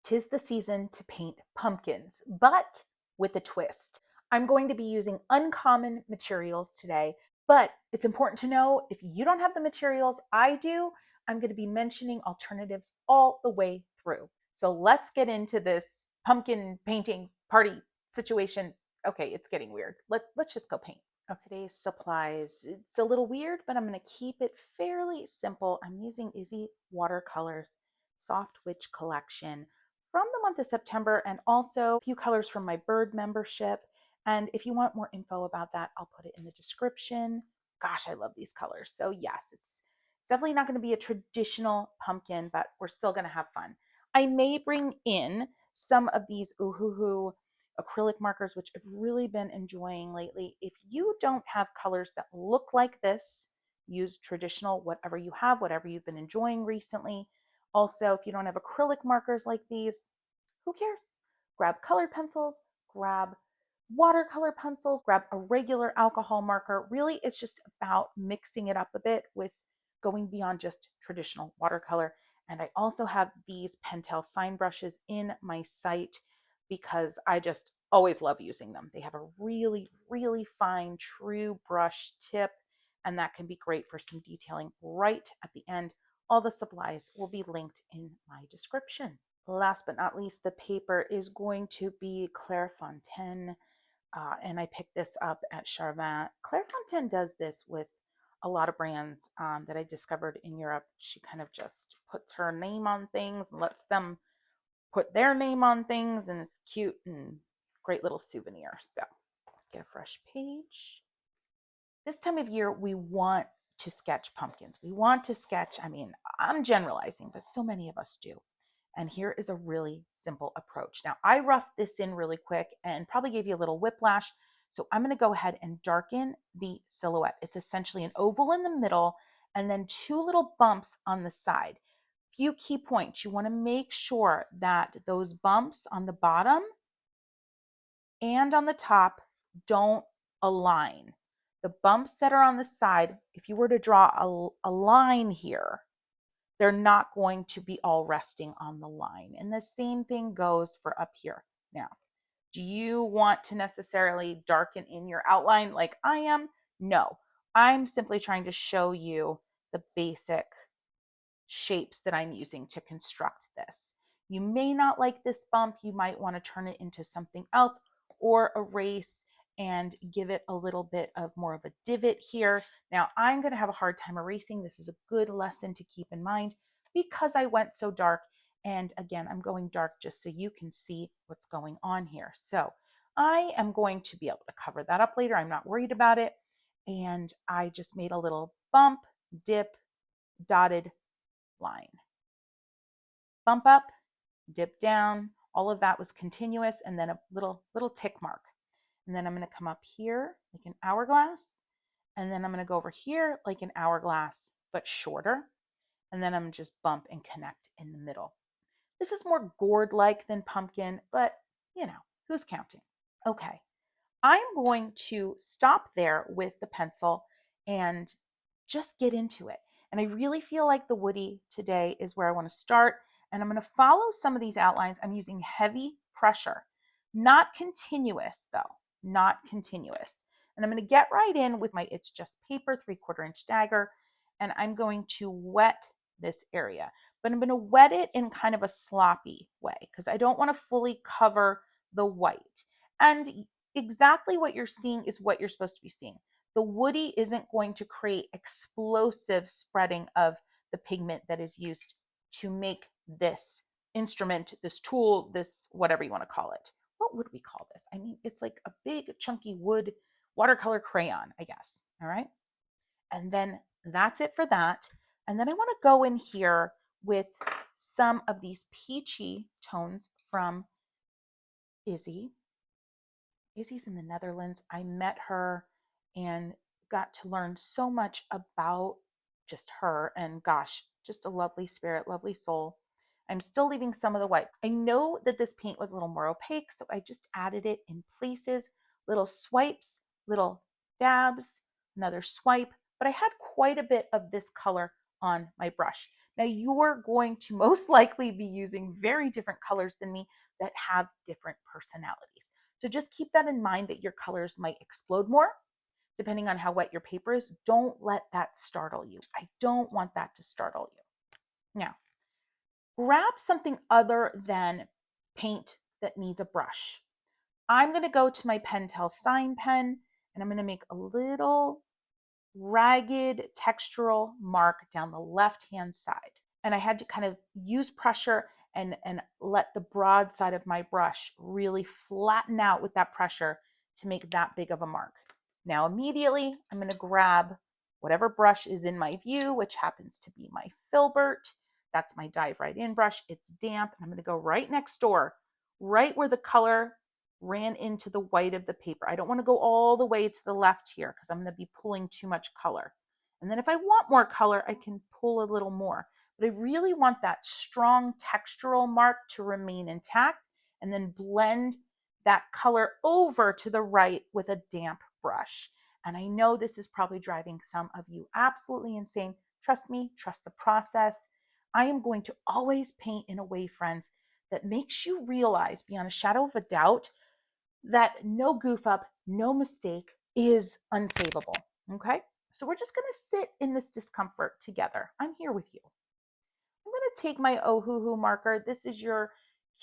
'Tis the season to paint pumpkins, but with a twist. I'm going to be using uncommon materials today, but it's important to know if you don't have the materials I do, I'm going to be mentioning alternatives all the way through. So let's get into this pumpkin painting party situation. Okay, it's getting weird. Let's just go paint. Today's supplies, it's a little weird, but I'm going to keep it fairly simple. I'm using Issy Watercolors Soft Witch collection from the month of September, and also a few colors from my bird membership. And if you want more info about that, I'll put it in the description. Gosh, I love these colors. So yes, it's definitely not going to be a traditional pumpkin, but we're still going to have fun. I may bring in some of these Ohuhu acrylic markers, which I've really been enjoying lately. If you don't have colors that look like this, use traditional, whatever you have, whatever you've been enjoying recently. Also, if you don't have acrylic markers like these, who cares? Grab colored pencils, grab watercolor pencils, grab a regular alcohol marker. Really, it's just about mixing it up a bit with going beyond just traditional watercolor. And I also have these Pentel sign brushes in my site because I just always love using them. They have a really, really fine, true brush tip, and that can be great for some detailing right at the end. All the supplies will be linked in my description. Last but not least, the paper is going to be Clairefontaine, and I picked this up at Charvin. Clairefontaine does this with a lot of brands that I discovered in Europe. She kind of just puts her name on things and lets them put their name on things, and it's cute and great little souvenir. So get a fresh page. This time of year, we want to sketch pumpkins. We want to sketch, I mean, I'm generalizing, but so many of us do. And here is a really simple approach. Now, I roughed this in really quick and probably gave you a little whiplash. So I'm going to go ahead and darken the silhouette. It's essentially an oval in the middle and then two little bumps on the side. Few key points. You want to make sure that those bumps on the bottom and on the top don't align. The bumps that are on the side, if you were to draw a line here, they're not going to be all resting on the line. And the same thing goes for up here. Now, do you want to necessarily darken in your outline like I am? No, I'm simply trying to show you the basic shapes that I'm using to construct this. You may not like this bump. You might want to turn it into something else or erase and give it a little bit of more of a divot here. Now, I'm going to have a hard time erasing. This is a good lesson to keep in mind because I went so dark. And again, I'm going dark just so you can see what's going on here. So I am going to be able to cover that up later. I'm not worried about it. And I just made a little bump, dip, dotted line. Bump up, dip down, all of that was continuous, and then a little tick mark. And then I'm going to come up here like an hourglass, and then I'm going to go over here like an hourglass, but shorter. And then I'm going to just bump and connect in the middle. This is more gourd-like than pumpkin, but you know, who's counting? Okay, I'm going to stop there with the pencil and just get into it. And I really feel like the woody today is where I want to start. And I'm going to follow some of these outlines. I'm using heavy pressure, not continuous though, not continuous. And I'm going to get right in with my It's Just Paper 3/4 inch dagger. And I'm going to wet this area, but I'm going to wet it in kind of a sloppy way because I don't want to fully cover the white. And exactly what you're seeing is what you're supposed to be seeing. The woody isn't going to create explosive spreading of the pigment that is used to make this instrument, this tool, this whatever you want to call it. What would we call this? I mean, it's like a big chunky wood watercolor crayon, I guess. All right. And then that's it for that. And then I want to go in here with some of these peachy tones from Issy. Issy's in the Netherlands. I met her and got to learn so much about just her, and gosh, just a lovely spirit, lovely soul. I'm still leaving some of the white. I know that this paint was a little more opaque, so I just added it in places, little swipes, little dabs, another swipe, but I had quite a bit of this color on my brush. Now, you're going to most likely be using very different colors than me that have different personalities. So just keep that in mind that your colors might explode more depending on how wet your paper is. Don't let that startle you. I don't want that to startle you. Now, grab something other than paint that needs a brush. I'm going to go to my Pentel sign pen and I'm going to make a little ragged textural mark down the left-hand side. And I had to kind of use pressure and let the broad side of my brush really flatten out with that pressure to make that big of a mark. Now immediately I'm going to grab whatever brush is in my view, which happens to be my Filbert. That's my dive right in brush. It's damp. And I'm going to go right next door, right where the color ran into the white of the paper. I don't want to go all the way to the left here because I'm going to be pulling too much color. And then if I want more color, I can pull a little more. But I really want that strong textural mark to remain intact and then blend that color over to the right with a damp brush. And I know this is probably driving some of you absolutely insane. Trust me, trust the process. I am going to always paint in a way, friends, that makes you realize beyond a shadow of a doubt that no goof up, no mistake is unsavable. Okay? So we're just going to sit in this discomfort together. I'm here with you. I'm going to take my Ohuhu marker. This is your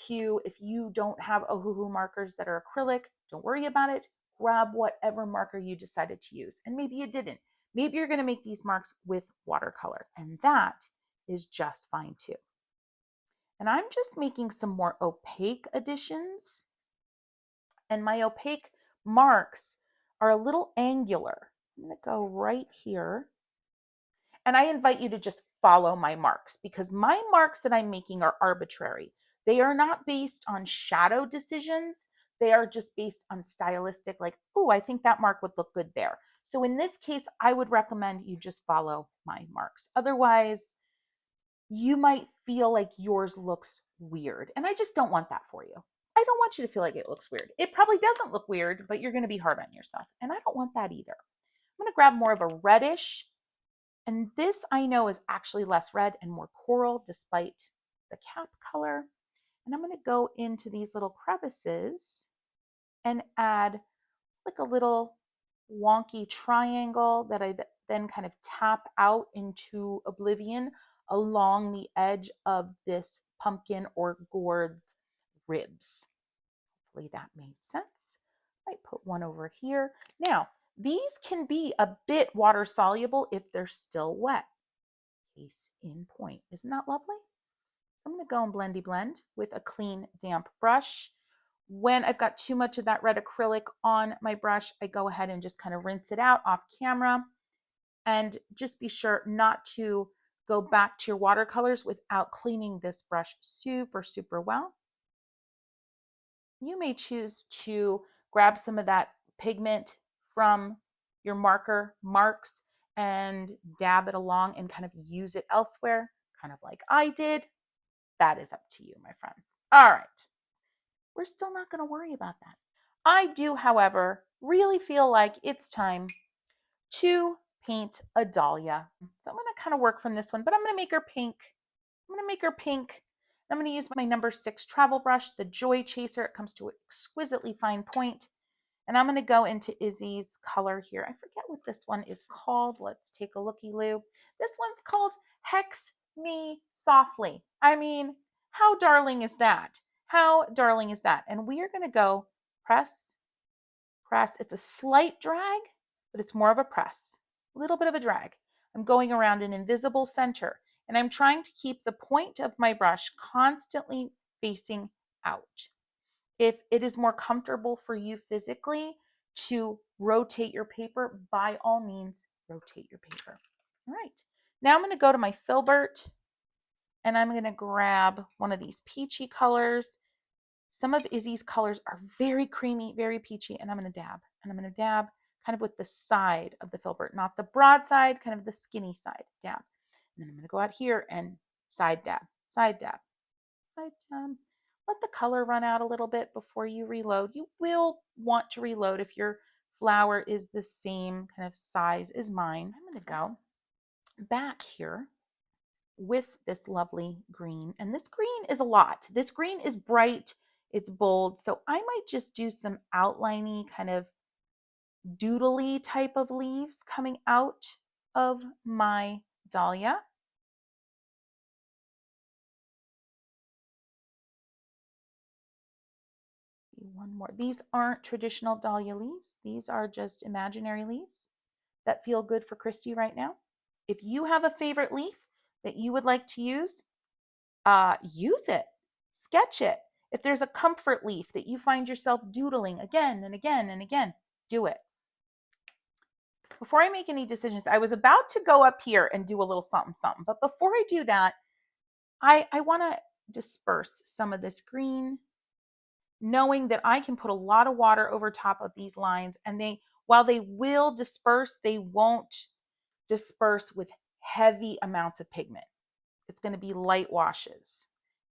cue. If you don't have Ohuhu markers that are acrylic, don't worry about it. Grab whatever marker you decided to use. And maybe you didn't. Maybe you're going to make these marks with watercolor, and that is just fine too. And I'm just making some more opaque additions. And my opaque marks are a little angular. I'm going to go right here. And I invite you to just follow my marks because my marks that I'm making are arbitrary. They are not based on shadow decisions. They are just based on stylistic, like, oh, I think that mark would look good there. So in this case, I would recommend you just follow my marks. Otherwise, you might feel like yours looks weird. And I just don't want that for you. I don't want you to feel like it looks weird. It probably doesn't look weird, but you're going to be hard on yourself. And I don't want that either. I'm going to grab more of a reddish. And this I know is actually less red and more coral despite the cap color. And I'm going to go into these little crevices and add like a little wonky triangle that I then kind of tap out into oblivion along the edge of this pumpkin or gourd's ribs. Hopefully that made sense. I might put one over here. Now, these can be a bit water soluble if they're still wet. Case in point. Isn't that lovely? I'm going to go and blendy blend with a clean, damp brush. When I've got too much of that red acrylic on my brush, I go ahead and just kind of rinse it out off camera. And just be sure not to go back to your watercolors without cleaning this brush super, super well. You may choose to grab some of that pigment from your marker marks and dab it along and kind of use it elsewhere, kind of like I did. That is up to you, my friends. All right. We're still not going to worry about that. I do, however, really feel like it's time to paint a dahlia. So I'm going to kind of work from this one, but I'm going to make her pink. I'm going to make her pink. I'm going to use my number 6 travel brush, the Joy Chaser. It comes to an exquisitely fine point. And I'm going to go into Issy's color here. I forget what this one is called. Let's take a looky-loo. This one's called Hex Me Softly. I mean, how darling is that? How darling is that? And we are going to go press, press. It's a slight drag, but it's more of a press. A little bit of a drag. I'm going around an invisible center, and I'm trying to keep the point of my brush constantly facing out. If it is more comfortable for you physically to rotate your paper, by all means, rotate your paper. All right. Now I'm going to go to my Filbert and I'm going to grab one of these peachy colors. Some of Izzy's colors are very creamy, very peachy, and I'm going to dab. And I'm going to dab kind of with the side of the Filbert, not the broad side, kind of the skinny side, dab. And then I'm going to go out here and side dab, side dab, side dab. Let the color run out a little bit before you reload. You will want to reload if your flower is the same kind of size as mine. I'm going to go back here with this lovely green. And this green is a lot. This green is bright, it's bold. So I might just do some outliney kind of doodly type of leaves coming out of my dahlia. One more. These aren't traditional dahlia leaves. These are just imaginary leaves that feel good for Christy right now. If you have a favorite leaf that you would like to use it, sketch it. If there's a comfort leaf that you find yourself doodling again and again and again, do it. Before I make any decisions, I was about to go up here and do a little something, something. But before I do that, I want to disperse some of this green, knowing that I can put a lot of water over top of these lines. And while they will disperse, they won't disperse with heavy amounts of pigment. It's going to be light washes.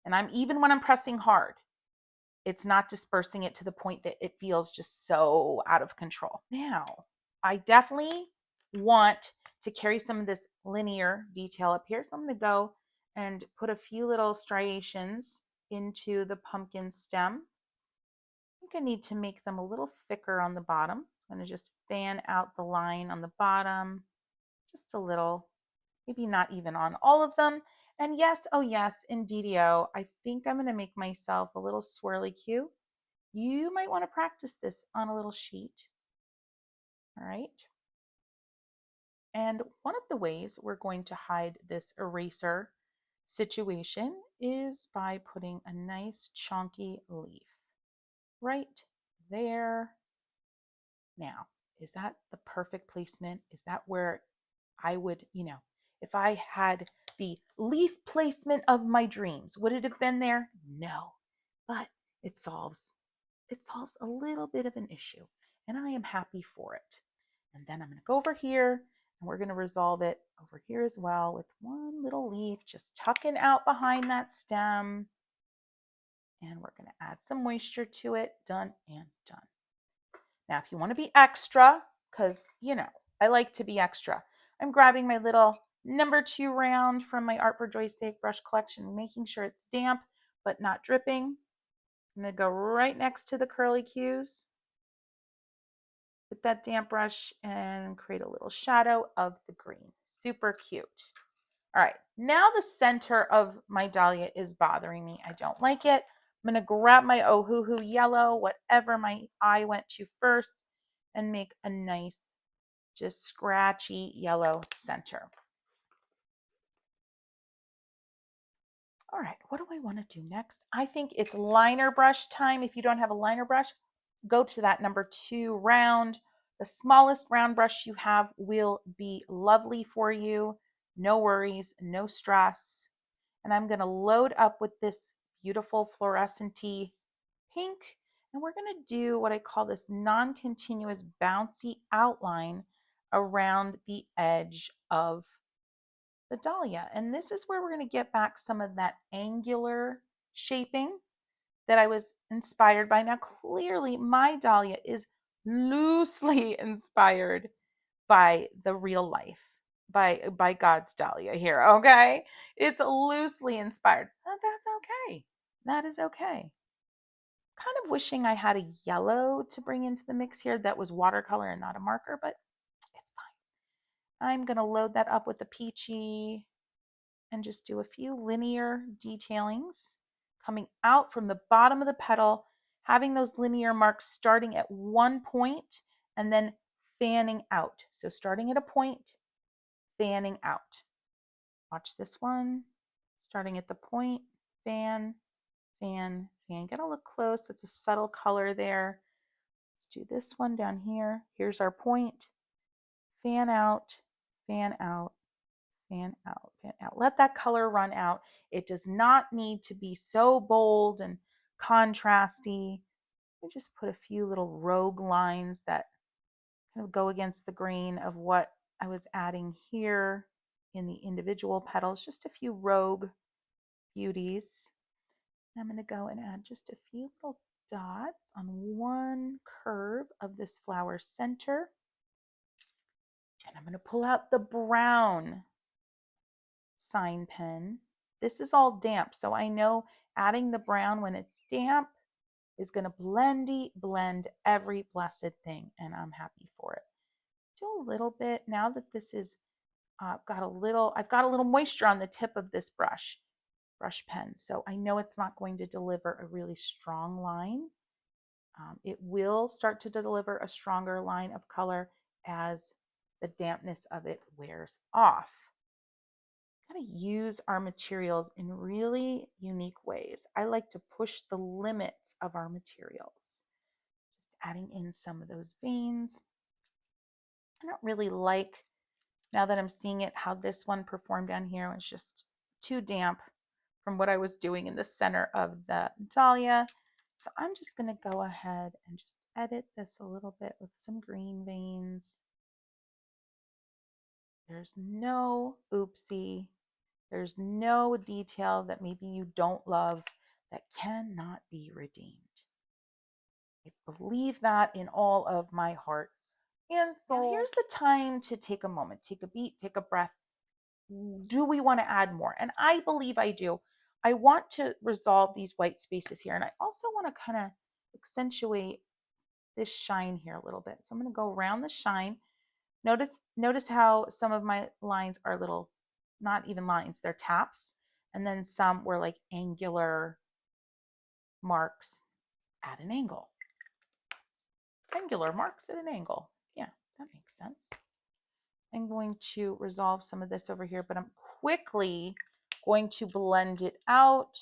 And even when I'm pressing hard, it's not dispersing it to the point that it feels just so out of control. Now, I definitely want to carry some of this linear detail up here. So I'm going to go and put a few little striations into the pumpkin stem. I think I need to make them a little thicker on the bottom. So I'm going to just fan out the line on the bottom, just a little, maybe not even on all of them. And yes, oh yes, in DDO, I think I'm going to make myself a little swirly cue. You might want to practice this on a little sheet. All right. And one of the ways we're going to hide this eraser situation is by putting a nice chunky leaf right there. Now, is that the perfect placement? Is that where I would, if I had the leaf placement of my dreams, would it have been there? No, but it solves a little bit of an issue, and I am happy for it. And then I'm going to go over here and we're going to resolve it over here as well with one little leaf just tucking out behind that stem. And we're going to add some moisture to it. Done and done. Now, if you want to be extra, because, I like to be extra, I'm grabbing my little number 2 round from my Art for Joy's Sake brush collection, making sure it's damp but not dripping. I'm going to go right next to the curly cues with that damp brush and create a little shadow of the green. Super cute. All right, now the center of my dahlia is bothering me. I don't like it. I'm going to grab my Ohuhu yellow, whatever my eye went to first, and make a nice, just scratchy yellow center. All right, what do I want to do next? I think it's liner brush time. If you don't have a liner brush, go to that number 2 round. The smallest round brush you have will be lovely for you. No worries, no stress. And I'm going to load up with this beautiful fluorescent-y pink. And we're going to do what I call this non-continuous bouncy outline around the edge of the dahlia. And this is where we're going to get back some of that angular shaping that I was inspired by. Now, clearly, my dahlia is loosely inspired by the real life, by God's dahlia here, okay? It's loosely inspired. But that's okay. That is okay. Kind of wishing I had a yellow to bring into the mix here that was watercolor and not a marker, but it's fine. I'm going to load that up with the peachy and just do a few linear detailings coming out from the bottom of the petal, having those linear marks starting at one point and then fanning out. So starting at a point, fanning out. Watch this one. Starting at the point, fan, fan, fan. Get a look close. It's a subtle color there. Let's do this one down here. Here's our point. Fan out, fan out, fan out, fan out. Let that color run out. It does not need to be so bold and contrasty. I just put a few little rogue lines that kind of go against the grain of what I was adding here in the individual petals. Just a few rogue beauties. I'm going to go and add just a few little dots on one curve of this flower center. And I'm going to pull out the brown sign pen. This is all damp, so I know adding the brown when it's damp is going to blend every blessed thing, and I'm happy for it. Do a little bit now that this is I've got a little moisture on the tip of this brush pen, so I know it's not going to deliver a really strong line. It will start to deliver a stronger line of color as the dampness of it wears off. Got to use our materials in really unique ways. I like to push the limits of our materials. Just adding in some of those veins. I don't really like, now that I'm seeing it, how this one performed down here. It was just too damp from what I was doing in the center of the dahlia. So I'm just going to go ahead and just edit this a little bit with some green veins. There's no oopsie. There's no detail that maybe you don't love that cannot be redeemed. I believe that in all of my heart and soul. Now here's the time to take a moment, take a beat, take a breath. Do we want to add more? And I believe I do. I want to resolve these white spaces here. And I also want to kind of accentuate this shine here a little bit. So I'm going to go around the shine. Notice how some of my lines are little, not even lines, they're taps. And then some were like angular marks at an angle. Angular marks at an angle. Yeah, that makes sense. I'm going to resolve some of this over here, but I'm quickly going to blend it out.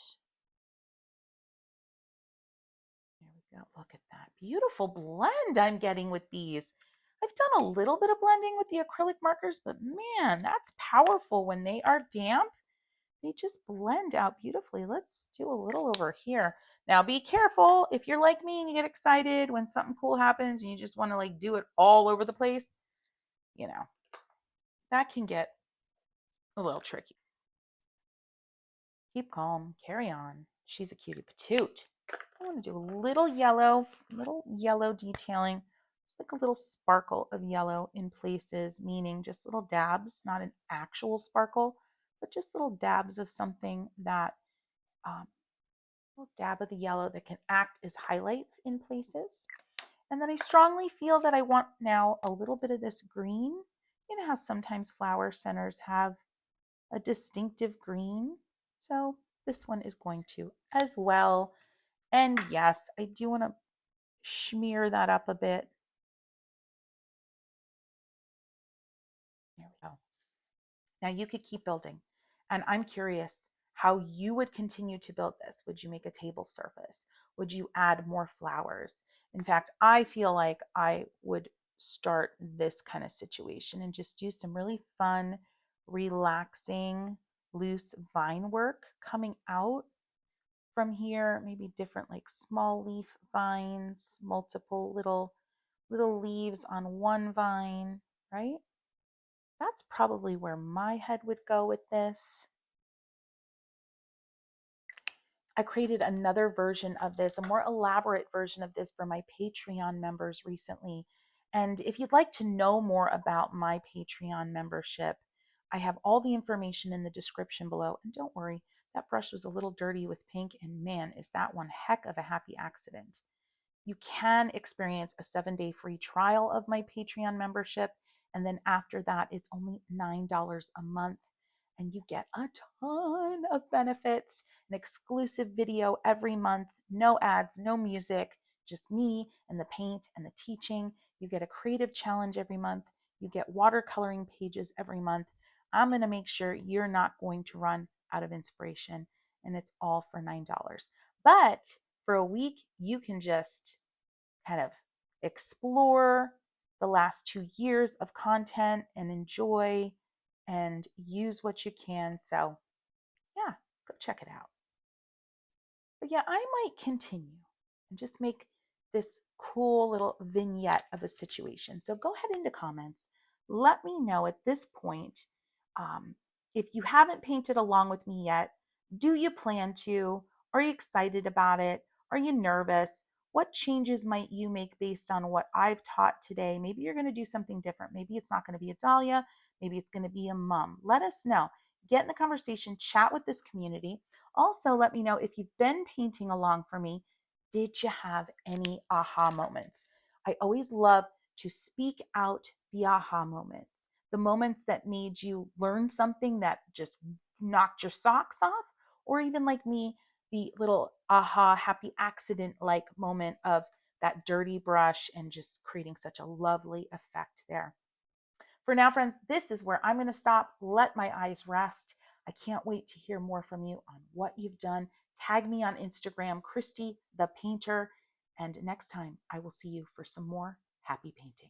There we go. Look at that beautiful blend I'm getting with these. I've done a little bit of blending with the acrylic markers, but man, that's powerful when they are damp. They just blend out beautifully. Let's do a little over here. Now be careful if you're like me and you get excited when something cool happens and you just want to like do it all over the place. You know, that can get a little tricky. Keep calm, carry on. She's a cutie patoot. I want to do a little yellow detailing, just like a little sparkle of yellow in places, meaning just little dabs, not an actual sparkle, but just little dabs of something that, little dab of the yellow that can act as highlights in places. And then I strongly feel that I want now a little bit of this green. You know how sometimes flower centers have a distinctive green? So this one is going to as well. And yes, I do want to smear that up a bit. There we go. Now you could keep building. And I'm curious how you would continue to build this. Would you make a table surface? Would you add more flowers? In fact, I feel like I would start this kind of situation and just do some really fun, relaxing, loose vine work coming out from here. Maybe different like small leaf vines, multiple little leaves on one vine, right? That's probably where my head would go with this. I created another version of this, a more elaborate version of this for my Patreon members recently. And if you'd like to know more about my Patreon membership, I have all the information in the description below. And don't worry, that brush was a little dirty with pink, and man, is that one heck of a happy accident. You can experience a 7-day free trial of my Patreon membership. And then after that, it's only $9 a month. And you get a ton of benefits, an exclusive video every month, no ads, no music, just me and the paint and the teaching. You get a creative challenge every month. You get watercoloring pages every month. I'm going to make sure you're not going to run out of inspiration, and it's all for $9. But for a week, you can just kind of explore the last 2 years of content and enjoy and use what you can. So yeah, go check it out. But yeah, I might continue and just make this cool little vignette of a situation. So go ahead into comments. Let me know at this point, if you haven't painted along with me yet, do you plan to? Are you excited about it? Are you nervous? What changes might you make based on what I've taught today? Maybe you're going to do something different. Maybe it's not going to be a dahlia. Maybe it's going to be a mum. Let us know. get in the conversation, chat with this community. Also, let me know if you've been painting along for me. Did you have any aha moments? I always love to speak out the aha moments, the moments that made you learn something that just knocked your socks off, or even like me, the little aha, happy accident like moment of that dirty brush and just creating such a lovely effect there. For now, friends, this is where I'm going to stop, let my eyes rest. I can't wait to hear more from you on what you've done. Tag me on Instagram, Christy the Painter. And next time, I will see you for some more happy painting.